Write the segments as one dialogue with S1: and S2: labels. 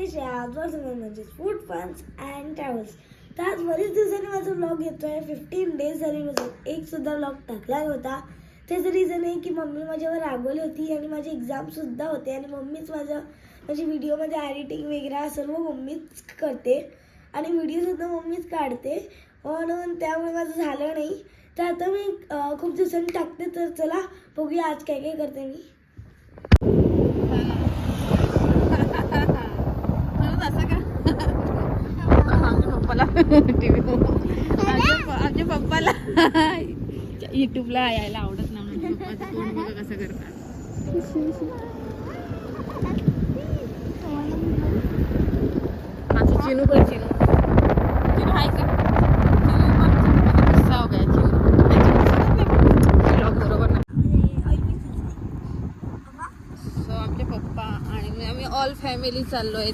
S1: गणेश आज म्हणजे food फन्स and travels. तर आज बरेच दिवसांनी माझा ब्लॉग येतोय. 15 डेज झाले माझा एक सुद्धा ब्लॉग टाकला नव्हता. त्याचं रिझन आहे की मम्मी माझ्यावर रागवली होती आणि माझे एक्झाम सुद्धा होते आणि मम्मीच माझी व्हिडिओमध्ये एडिटिंग वगैरे सर्व मम्मीच करते आणि व्हिडिओसुद्धा मम्मीच काढते, म्हणून त्यामुळे माझं झालं नाही. तर आता मी खूप दिवसांनी टाकते. तर चला बघूया आज काय काय करते मी.
S2: आमच्या पप्पाला युट्यूबला यायला आवडत नाही. पप्पाचं तोंड बघा कसं करतात. आमची चिनू पण चिनू आहे का? गुस्सा हो गया चिनू बरोबर ना. सो आमचे पप्पा आणि आम्ही ऑल फॅमिली चाललोय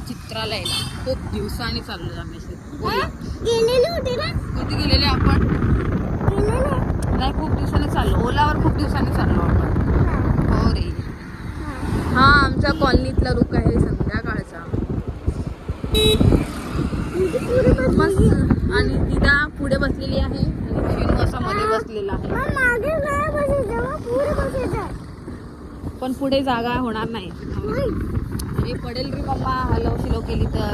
S2: चित्रालयाला. खूप दिवसांनी चाललोय आम्ही.
S1: गेलेले होते ना,
S2: कधी गेलेले आपण? नाही, खूप दिवसांनी चाललो. ओलावर खूप दिवसांनी चाललो आपण. हो रे. हा आमच्या कॉलनीतला रुख आहे संध्याकाळचा मस्त. आणि दिदा पुढे बसलेली आहे आणि चिनू असा मध्ये बसलेला आहे. पण पुढे जागा होणार नाही. हे पडेल रे मम्मा हलव शिलव केली तर.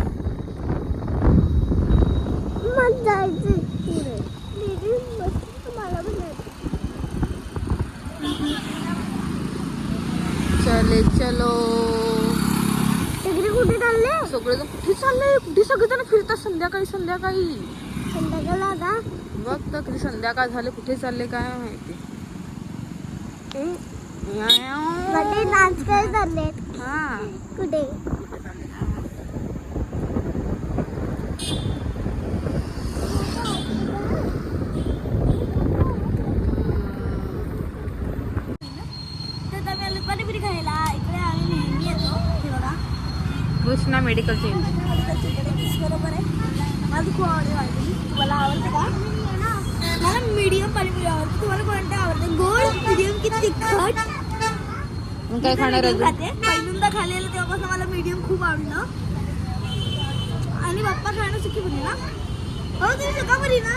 S2: चले चलो.
S1: कुठे चालले
S2: सगळेजण कुठे चालले? कुठे सगळेजण फिरतात संध्याकाळी संध्याकाळी. बघ तर किती संध्याकाळ झाले, कुठे चालले काय माहिती.
S1: डान्स काय चालले?
S2: हा
S1: कुठे? पाणीपुरी खायला इकडे आम्ही नेहमी येतो. हे बघा
S2: कृष्णा मेडिकल चेन.
S1: बरोबर आहे. माझं खूप आवडते पाणीपुरी. तुम्हाला आवडते का? मला मीडियम पाणीपुरी आवडते. तुम्हाला कोणतं आवडते? गोड, मीडियम की तिखट?
S2: मग काय खाणार आहे?
S1: खाते. पहिल्यांदा खाल्लेलं तेव्हापासून मला मीडियम खूप आवडलं. आणि पप्पा खाणं सुकीपुरी ना. हो तुम्ही सुकापुरी ना.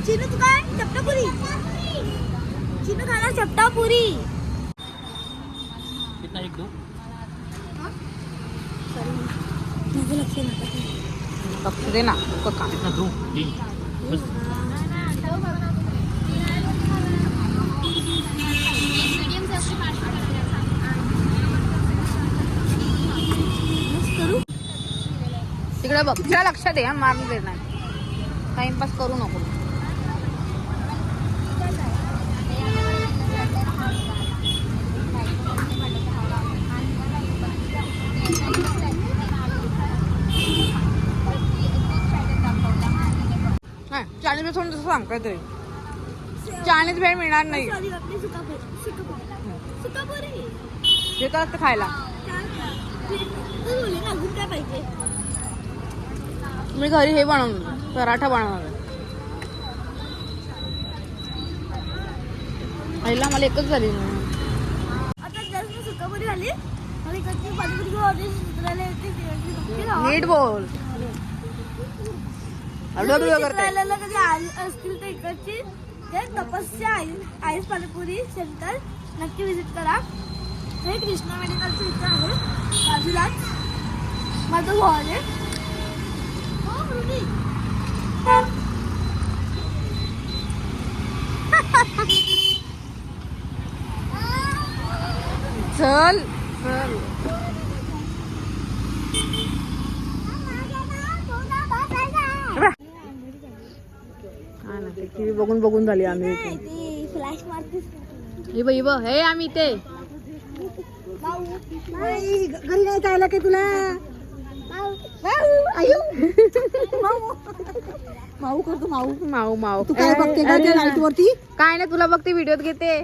S1: चिनू तू काय? चपटापुरी. चिनू खाना चपटापुरी.
S3: कितना एक दो?
S1: माझं लक्ष नाही.
S2: लक्ष दे ना.
S3: कितना दो? तीन बस.
S2: तिकडे बघ. तुला लक्षात दे. मारून दे नाही. टाइमपास करू नको. चायनीज सोडून तसं सांग काय तरी. चायनीज भेळ मिळणार नाही. हे तर असतं खायला.
S1: काय पाहिजे?
S2: मी घरी हे बनवलं, पराठा बनवला. आईला मला एकच झाली.
S1: आता जस्ट सुकापुरी झाली आणि कच्ची पाणीपुरी
S2: नीट बोल.
S1: कधी आली असतील तर इकडची ते तपस्या आईस पाणीपुरी सेंटर नक्की विजिट करा. हे कृष्णा मेडिकलचं इथं आहे बाजूलाच. माझं भाऊ आहे.
S2: चल चल. टीव्ही बघून बघून झाली आम्ही.
S1: फ्लॅश मारतेस
S2: हे बघ हे आम्ही ते
S1: घरी नाही जायला काय तुला? माऊ करतो माऊ
S2: माऊ माऊ.
S1: तू काय बघते का त्या लाईट वरती?
S2: काय नाही तुला बघते व्हिडिओत घेते.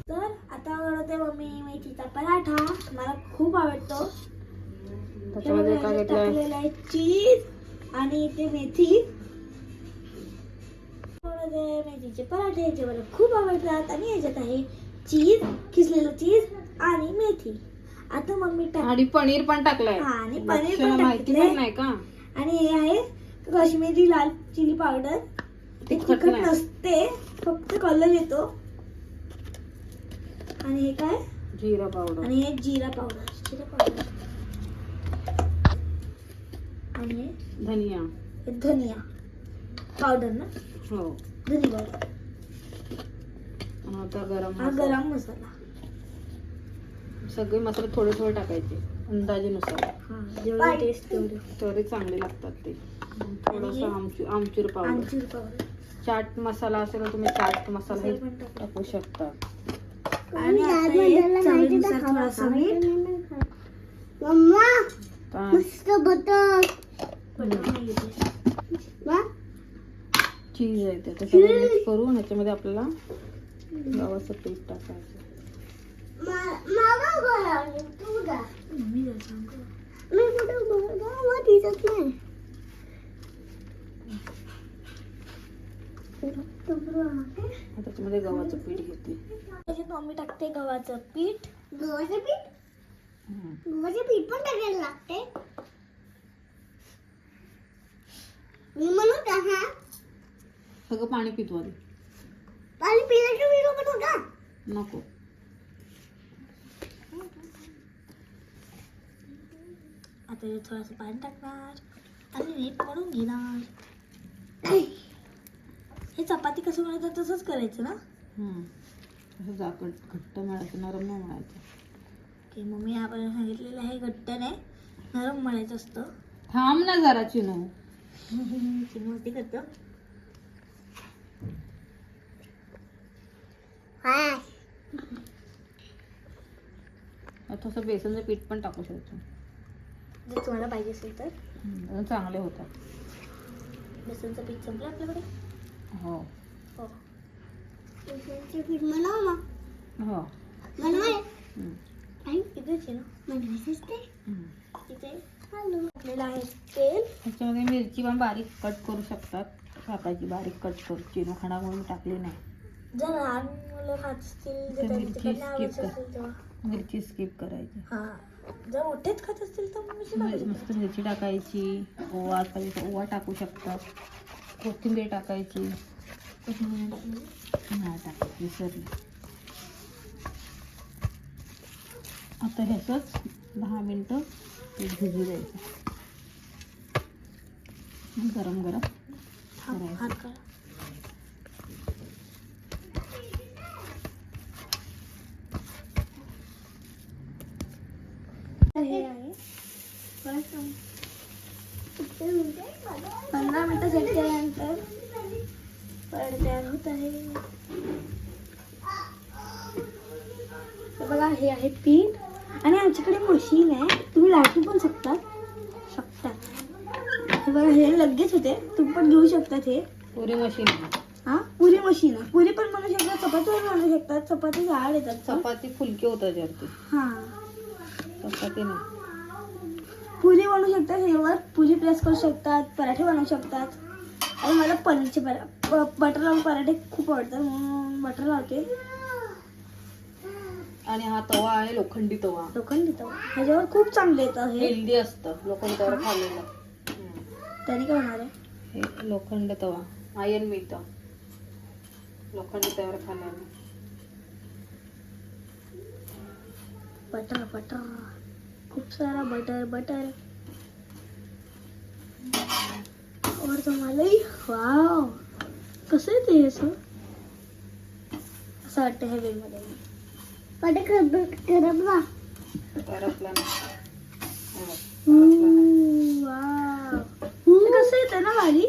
S1: तर आता बनवते मम्मी मेथीचा पराठा. मला खूप आवडतो.
S2: त्याच्यामध्ये काय घेतलंय?
S1: आहे चीज आणि इथे मेथी. मेथीचे पराठे जे मला खूप आवडतात. आणि याच्यात आहे चीज, किसलेलं चीज आणि मेथी. आता मम्मी टाक
S2: आणि पनीर पण टाकलंय.
S1: हा, आणि पनीर पण
S2: लक्षणं माहिती
S1: टाकलंय.
S2: पण नाही का?
S1: आणि हे आहे काश्मीरी लाल चिली पावडर. ते
S2: तिखट
S1: तिखट
S2: नाही.
S1: नसते, फक्त कलर येतो. आणि हे काय?
S2: जिरा पावडर.
S1: आणि हे जिरा पावडर. आणि हे
S2: धनिया.
S1: धनिया पावडर ना,
S2: हो.
S1: धनी पावडर.
S2: आता गरम
S1: हा
S2: मसाला.
S1: गरम मसाला.
S2: सगळे मसाले थोडे थोडे टाकायचे अंदाजेनुसार.
S1: हा, जेवढी टेस्ट तेवढी.
S2: तेवढे चांगले लागतात ते. थोडंसं आमचूर पावडर.
S1: आमचूर पावडर.
S2: चाट मसाला असेल तर तुम्ही चाट मसाला हे
S1: पण टाकू.
S2: टाकू शकता.
S1: आणि आता हे चवीनुसार थोडासा मीठ.
S2: आता
S1: बटर
S2: चीज आहे ते सगळं मिक्स करून ह्याच्यामध्ये आपल्याला गव्हाचं पीठ टाकायचं. आता त्याच्यामध्ये गव्हाचं पीठ घेते.
S1: त्याच्यात मम्मी टाकते गव्हाचं पीठ.
S2: हम्म.
S1: पीठ पण टाकायला लागते. मी म्हणू का
S2: सगळं पाणी पितो आधी.
S1: पाणी पिण्याचं व्हिडिओ बनवू का?
S2: नको.
S1: आता याच्यात थोडंसं पाणी टाकणार आणि नीट मळून घेणार. हे चपाती कसं बनवतात तसंच करायचं ना?
S2: असं जाकट घट्ट मळायचं, नरम नाही मळायचं.
S1: ओके, मम्मी आपण सांगितलेलं आहे घट्ट नाही, नरम मळायचं असतं.
S2: थांब ना जरा चिनू.
S1: चिमोटी करतो.
S2: थोडंसं बेसनचं पीठ पण टाकू शकतो.
S1: जर तुम्हाला पाहिजे असेल तर.
S2: चांगले होतात.
S1: बेसनचं पीठ संपलं आपल्याकडे.
S2: हो
S1: हो, बेसनचं पीठ बनव मग.
S2: हो.
S1: बनवाय
S2: हम्म.
S1: इथेच आहे ना, बनवायचं ते
S2: हम्म.
S1: इथे. टाकलेलं आहे तेल.
S2: ह्याच्यामध्ये मिरची पण बारीक कट करू शकतात. टाकायची बारीक कट करू. चिनू खाणार म्हणून टाकली नाही.
S1: जर लहान मुलं खात असतील,
S2: तर
S1: जर
S2: मिरची
S1: त्यांना आवडत
S2: skip कर.
S1: असेल तेव्हा.
S2: मिरची स्किप करायची.
S1: हा, जर मोठेच खात असतील तर मग मिरची टाकायची.
S2: मस्त मिरची टाकायची. ओवा पाहिजे तर ओवा टाकू शकतात. कोथिंबीर टाकायची. नाही टाकायची, विसरली. आता ह्याचंच 10 मिनटं ते भिजू द्यायचं. गरम गरम करायचं.
S1: हात काढा. हे आहे 15 मिनिटं सेट केल्यानंतर परत तयार होत आहे. तर बघा, हे आहे पीठ. आणि आमच्याकडे मशीन आहे, तुम्ही लाटू पण शकतात. हे बघा, हे लगेच होते. तुम्ही पण घेऊ शकतात. हे
S2: पुरी मशीन आहे.
S1: हा, पुरी मशीन आहे. पुरी पण बनवू शकतात, चपातीवर बनवू शकतात. चपाती जाड येतात.
S2: चपाती फुलकी होतात त्याच्यावरती.
S1: हा,
S2: चपाती नाही.
S1: पुरी बनवू शकतात. ह्यावर पुरी प्रेस करू शकतात, पराठे बनवू शकतात. आणि मला पनीरचे बटर लावून पराठे खूप आवडतात, म्हणून बटर लावते.
S2: आणि हा तवा आहे लोखंडी तवा.
S1: लोखंडी तवा ह्याच्यावर खूप चांगलं येतं. हे
S2: हेल्दी असतं लोखंडी तवा खाल्लेलं.
S1: त्याने काय होणार आहे?
S2: हे लोखंड तवा आयर्न मिळतं लोखंडी तव्यावर खाल्ल्याने.
S1: बटर खूप सारा बटर और तुम्हालाही वाव, कसं आहे ते असं वाटतं हे वेळमध्ये
S2: करपला
S1: वाव, कसं येतं ना भारी.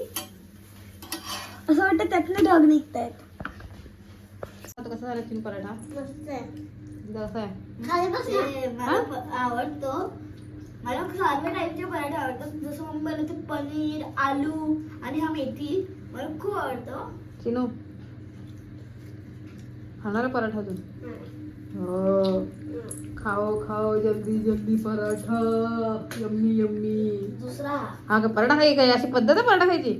S1: असं वाटतं त्यातले ढग निघतायत.
S2: आता कसं झाला चिन पराठा?
S1: मस्त आहे.
S2: कसं आहे?
S1: मला आवडतो. मला सारख्या टाईपचे पराठे आवडतात. जसं मम्मी बनवते पनीर, आलू आणि हा मेथी. मला खूप आवडतं.
S2: चिनू खाणार पराठा तू? हो, खाओ जल्दी पराठा. यम्मी.
S1: दुसरा
S2: हा का पराठा खाई काय? अशी पद्धत आहे पराठा खायची?